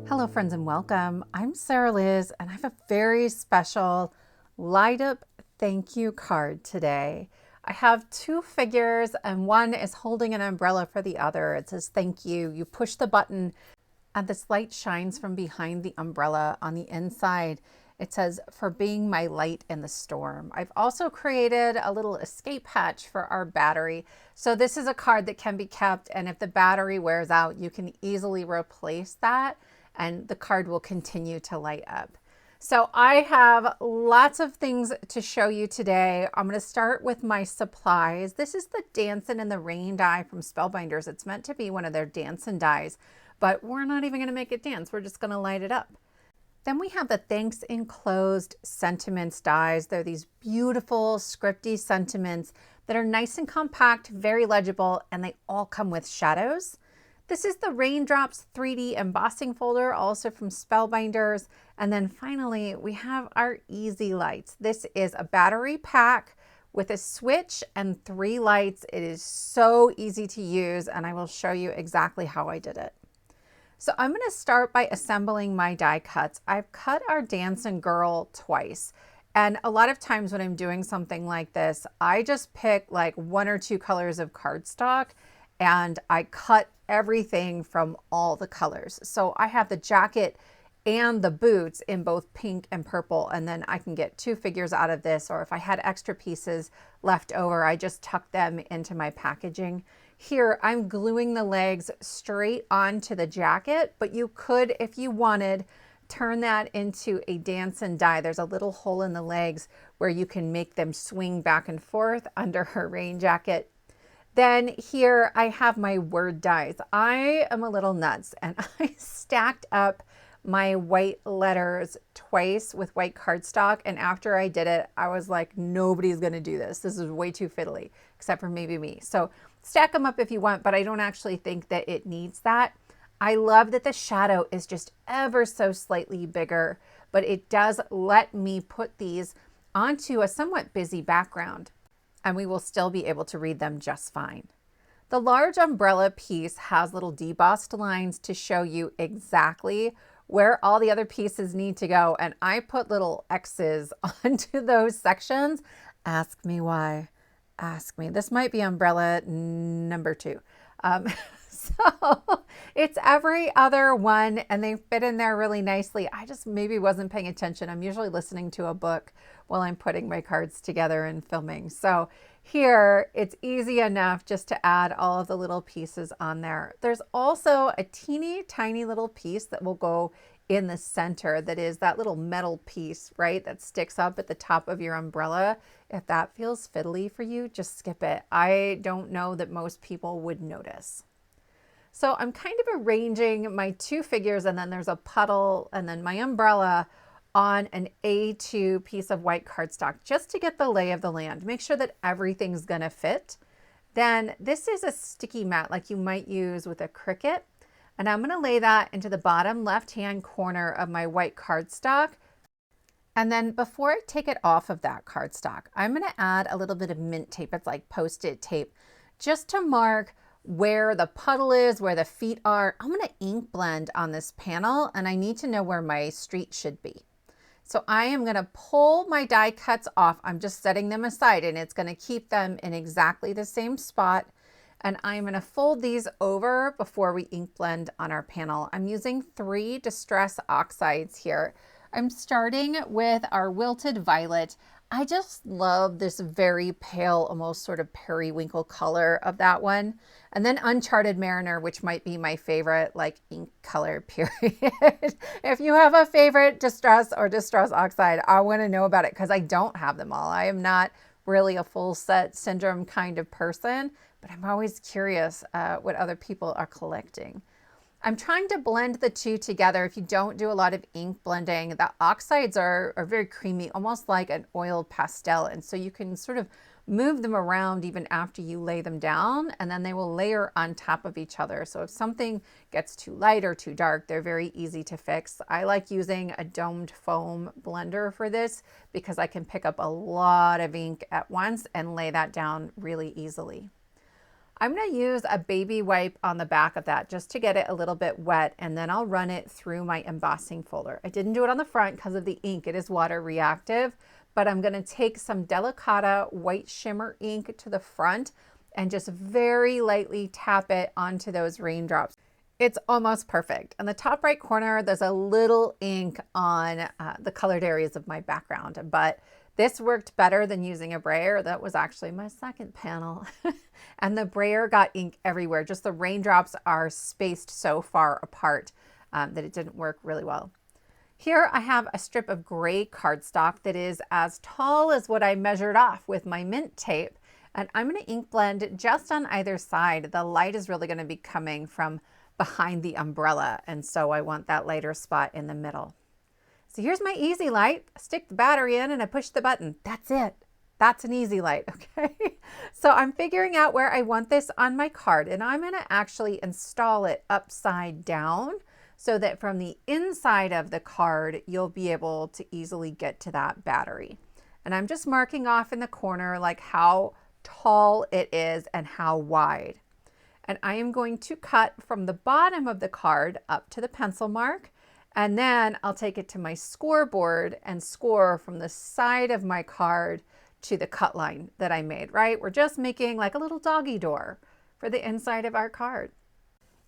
Hello friends and welcome. I'm Sarah Liz and I have a very special light up thank you card today. I have two figures and one is holding an umbrella for the other. It says thank you. You push the button and this light shines from behind the umbrella. On the inside it says for being my light in the storm. I've also created a little escape hatch for our battery. So this is a card that can be kept, and if the battery wears out you can easily replace that and the card will continue to light up. So I have lots of things to show you today. I'm going to start with my supplies. This is the Dancin and the Rain die from Spellbinders. It's meant to be one of their Dancin dies, but we're not even going to make it dance. We're just going to light it up. Then we have the Thanks Enclosed Sentiments dies. They're these beautiful scripty sentiments that are nice and compact, very legible, and they all come with shadows. This is the Raindrops 3D embossing folder, also from Spellbinders. And then finally, we have our easy lights. This is a battery pack with a switch and 3 lights. It is so easy to use, and I will show you exactly how I did it. So I'm going to start by assembling my die cuts. I've cut our Dancin girl twice. And a lot of times when I'm doing something like this, I just pick like 1 or 2 colors of cardstock and I cut everything from all the colors. So I have the jacket and the boots in both pink and purple, and then I can get 2 figures out of this, or if I had extra pieces left over, I just tuck them into my packaging. Here I'm gluing the legs straight onto the jacket, but you could, if you wanted, turn that into a Dancin die. There's a little hole in the legs where you can make them swing back and forth under her rain jacket. Then here I have my word dies. I am a little nuts and I stacked up my white letters twice with white cardstock. And after I did it, I was like, nobody's gonna do this. This is way too fiddly, except for maybe me. So stack them up if you want, but I don't actually think that it needs that. I love that the shadow is just ever so slightly bigger, but it does let me put these onto a somewhat busy background, and we will still be able to read them just fine. The large umbrella piece has little debossed lines to show you exactly where all the other pieces need to go, and I put little X's onto those sections. Ask me why. Ask me. This might be umbrella number 2. So it's every other one and they fit in there really nicely. I just maybe wasn't paying attention. I'm usually listening to a book while I'm putting my cards together and filming. So here it's easy enough just to add all of the little pieces on there. There's also a teeny tiny little piece that will go in the center. That is that little metal piece, right? That sticks up at the top of your umbrella. If that feels fiddly for you, just skip it. I don't know that most people would notice. So I'm kind of arranging my 2 figures, and then there's a puddle and then my umbrella on an A2 piece of white cardstock just to get the lay of the land. Make sure that everything's gonna fit. Then this is a sticky mat like you might use with a Cricut. And I'm gonna lay that into the bottom left-hand corner of my white cardstock. And then before I take it off of that cardstock, I'm gonna add a little bit of mint tape. It's like Post-it tape, just to mark where the puddle is, where the feet are. I'm gonna ink blend on this panel and I need to know where my street should be. So I am gonna pull my die cuts off. I'm just setting them aside and it's gonna keep them in exactly the same spot. And I'm gonna fold these over before we ink blend on our panel. I'm using 3 Distress Oxides here. I'm starting with our Wilted Violet. I just love this very pale, almost sort of periwinkle color of that one. And then Uncharted Mariner, which might be my favorite like ink color, period. If you have a favorite Distress or Distress Oxide, I want to know about it because I don't have them all. I am not really a full set syndrome kind of person, but I'm always curious what other people are collecting. I'm trying to blend the 2 together. If you don't do a lot of ink blending, the oxides are very creamy, almost like an oiled pastel. And so you can sort of move them around even after you lay them down, and then they will layer on top of each other. So if something gets too light or too dark, they're very easy to fix. I like using a domed foam blender for this because I can pick up a lot of ink at once and lay that down really easily. I'm going to use a baby wipe on the back of that just to get it a little bit wet, and then I'll run it through my embossing folder. I didn't do it on the front because of the ink. It is water reactive, but I'm going to take some Delicata white shimmer ink to the front and just very lightly tap it onto those raindrops. It's almost perfect. In the top right corner, there's a little ink on the colored areas of my background, but this worked better than using a brayer. That was actually my second panel. And the brayer got ink everywhere. Just the raindrops are spaced so far apart that it didn't work really well. Here I have a strip of gray cardstock that is as tall as what I measured off with my mint tape. And I'm going to ink blend just on either side. The light is really going to be coming from behind the umbrella, and so I want that lighter spot in the middle. So here's my easy light. I stick the battery in and I push the button. That's it. That's an easy light, okay? So I'm figuring out where I want this on my card, and I'm gonna actually install it upside down so that from the inside of the card, you'll be able to easily get to that battery. And I'm just marking off in the corner like how tall it is and how wide. And I am going to cut from the bottom of the card up to the pencil mark, and then I'll take it to my scoreboard and score from the side of my card to the cut line that I made, right? We're just making like a little doggy door for the inside of our card.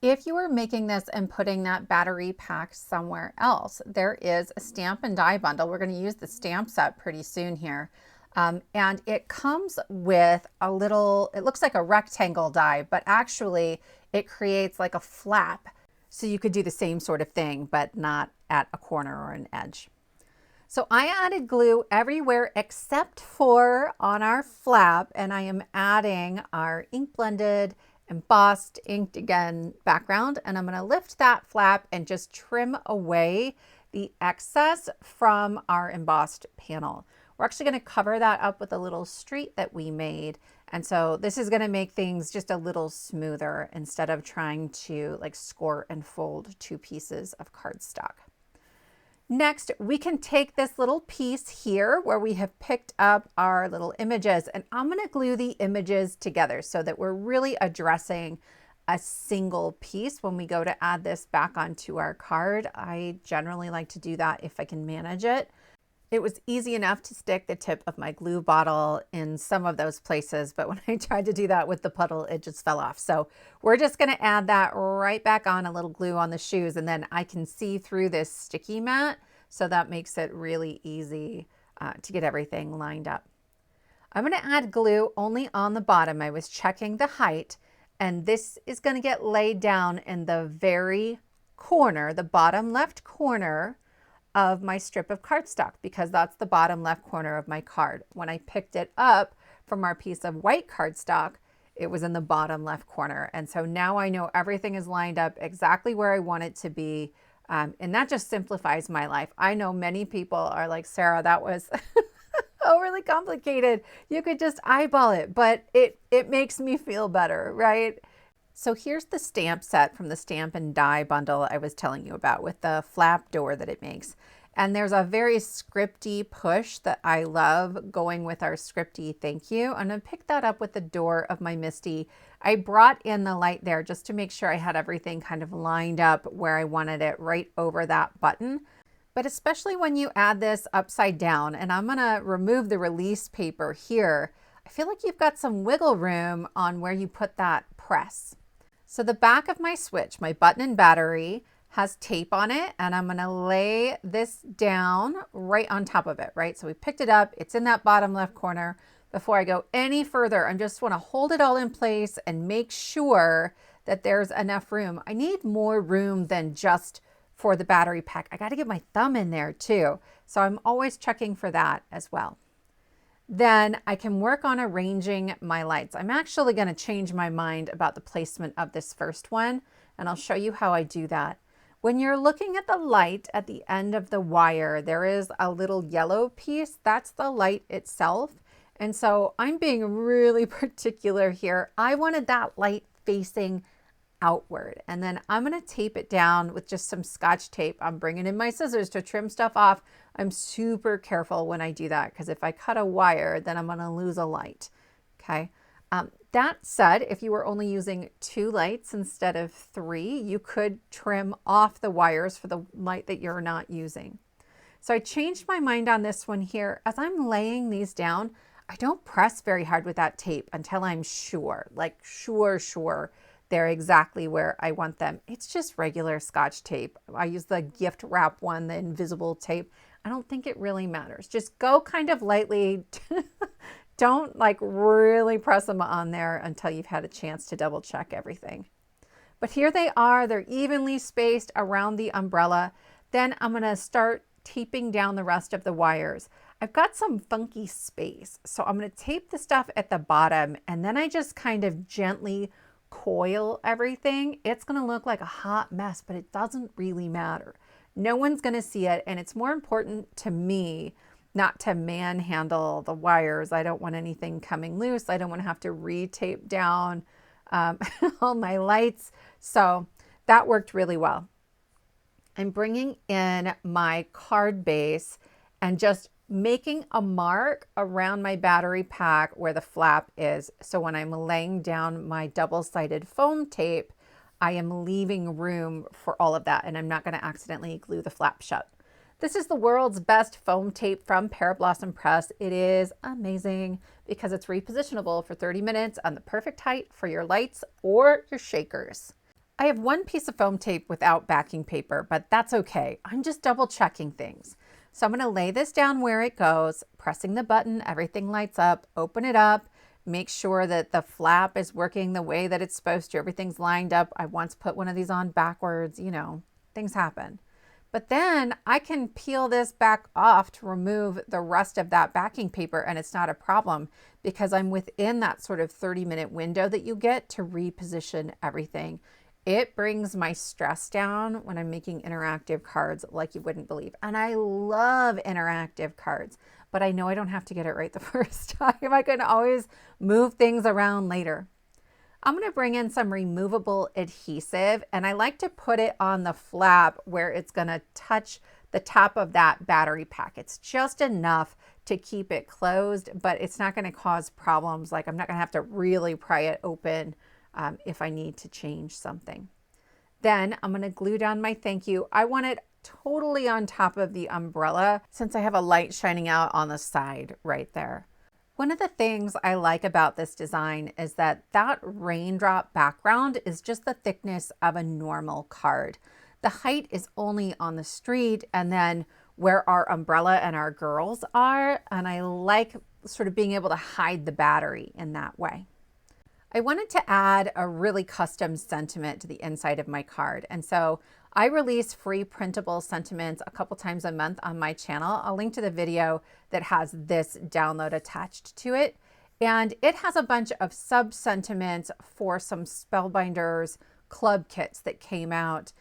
If you are making this and putting that battery pack somewhere else, there is a stamp and die bundle. We're going to use the stamp set pretty soon here. And it comes with a little, it looks like a rectangle die, but actually it creates like a flap. So you could do the same sort of thing, but not at a corner or an edge. So I added glue everywhere except for on our flap, and I am adding our ink blended, embossed, inked again background, and I'm going to lift that flap and just trim away the excess from our embossed panel. We're actually going to cover that up with a little street that we made. And so this is going to make things just a little smoother instead of trying to like score and fold two pieces of cardstock. Next, we can take this little piece here where we have picked up our little images, and I'm going to glue the images together so that we're really addressing a single piece when we go to add this back onto our card. I generally like to do that if I can manage it. It was easy enough to stick the tip of my glue bottle in some of those places, but when I tried to do that with the puddle, it just fell off. So we're just going to add that right back on, a little glue on the shoes, and then I can see through this sticky mat, so that makes it really easy to get everything lined up. I'm going to add glue only on the bottom. I was checking the height, and this is going to get laid down in the very corner, the bottom left corner of my strip of cardstock, because that's the bottom left corner of my card. When I picked it up from our piece of white cardstock, it was in the bottom left corner. And so now I know everything is lined up exactly where I want it to be. And that just simplifies my life. I know many people are like, Sarah, that was overly complicated. You could just eyeball it, but it makes me feel better, right? So here's the stamp set from the stamp and die bundle I was telling you about with the flap door that it makes. And there's a very scripty push that I love going with our scripty thank you. I'm going to pick that up with the door of my Misty. I brought in the light there just to make sure I had everything kind of lined up where I wanted it, right over that button. But especially when you add this upside down, and I'm going to remove the release paper here, I feel like you've got some wiggle room on where you put that press. So the back of my switch, my button and battery, has tape on it, and I'm going to lay this down right on top of it, right? So we picked it up, it's in that bottom left corner. Before I go any further, I just want to hold it all in place and make sure that there's enough room. I need more room than just for the battery pack. I got to get my thumb in there too. So I'm always checking for that as well. Then I can work on arranging my lights. I'm actually going to change my mind about the placement of this first one, and I'll show you how I do that. When you're looking at the light at the end of the wire, there is a little yellow piece. That's the light itself. And so I'm being really particular here. I wanted that light facing outward, and then I'm going to tape it down with just some Scotch tape. I'm bringing in my scissors to trim stuff off. I'm super careful when I do that, because if I cut a wire, then I'm going to lose a light. Okay. That said, if you were only using 2 lights instead of 3, you could trim off the wires for the light that you're not using. So I changed my mind on this one here. As I'm laying these down, I don't press very hard with that tape until I'm sure, like sure they're exactly where I want them. It's just regular Scotch tape. I use the gift wrap one, the invisible tape. I don't think it really matters. Just go kind of lightly. Don't like really press them on there until you've had a chance to double check everything. But here they are. They're evenly spaced around the umbrella. Then I'm going to start taping down the rest of the wires. I've got some funky space, so I'm going to tape the stuff at the bottom, and then I just kind of gently coil everything. It's going to look like a hot mess, but it doesn't really matter. No one's going to see it, and it's more important to me not to manhandle the wires. I don't want anything coming loose. I don't want to have to re-tape down all my lights. So that worked really well. I'm bringing in my card base and just making a mark around my battery pack where the flap is. So when I'm laying down my double-sided foam tape, I am leaving room for all of that, and I'm not going to accidentally glue the flap shut. This is the world's best foam tape from Pearblossom Press. It is amazing because it's repositionable for 30 minutes on the perfect height for your lights or your shakers. I have one piece of foam tape without backing paper, but that's okay. I'm just double checking things. So I'm going to lay this down where it goes, pressing the button, everything lights up, open it up, make sure that the flap is working the way that it's supposed to. Everything's lined up. I once put one of these on backwards, you know, things happen. But then I can peel this back off to remove the rest of that backing paper, and it's not a problem because I'm within that sort of 30-minute window that you get to reposition everything. It brings my stress down when I'm making interactive cards like you wouldn't believe. And I love interactive cards, but I know I don't have to get it right the first time. I can always move things around later. I'm going to bring in some removable adhesive, and I like to put it on the flap where it's going to touch the top of that battery pack. It's just enough to keep it closed, but it's not going to cause problems. Like I'm not going to have to really pry it open if I need to change something. Then I'm going to glue down my thank you. I want it totally on top of the umbrella since I have a light shining out on the side right there. One of the things I like about this design is that raindrop background is just the thickness of a normal card. The height is only on the street and then where our umbrella and our girls are, and I like sort of being able to hide the battery in that way. I wanted to add a really custom sentiment to the inside of my card, and so I release free printable sentiments a couple times a month on my channel. I'll link to the video that has this download attached to it. And it has a bunch of sub-sentiments for some Spellbinders club kits that came out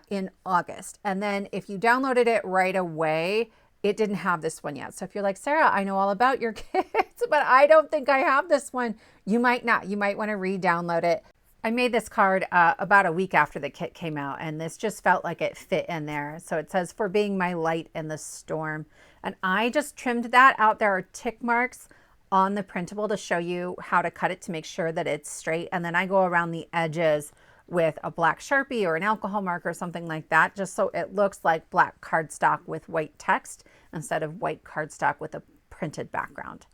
in August. And then if you downloaded it right away, it didn't have this one yet. So if you're like, Sarah, I know all about your kits, but I don't think I have this one, you might not. You might want to re-download it. I made this card about a week after the kit came out, and this just felt like it fit in there. So it says, for being my light in the storm. And I just trimmed that out. There are tick marks on the printable to show you how to cut it to make sure that it's straight. And then I go around the edges with a black Sharpie or an alcohol marker or something like that, just so it looks like black cardstock with white text instead of white cardstock with a printed background.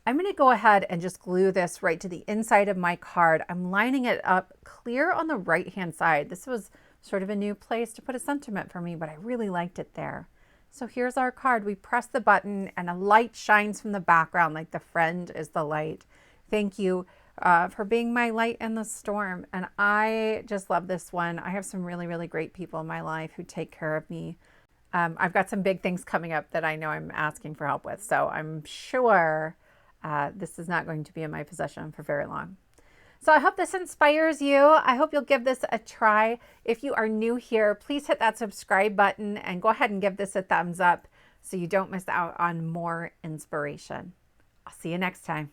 I'm going to go ahead and just glue this right to the inside of my card. I'm lining it up clear on the right-hand side. This was sort of a new place to put a sentiment for me, but I really liked it there. So here's our card. We press the button and a light shines from the background, like the friend is the light. Thank you for being my light in the storm. And I just love this one. I have some really, really great people in my life who take care of me. I've got some big things coming up that I know I'm asking for help with. So I'm sure this is not going to be in my possession for very long. So I hope this inspires you. I hope you'll give this a try. If you are new here, please hit that subscribe button and go ahead and give this a thumbs up so you don't miss out on more inspiration. I'll see you next time.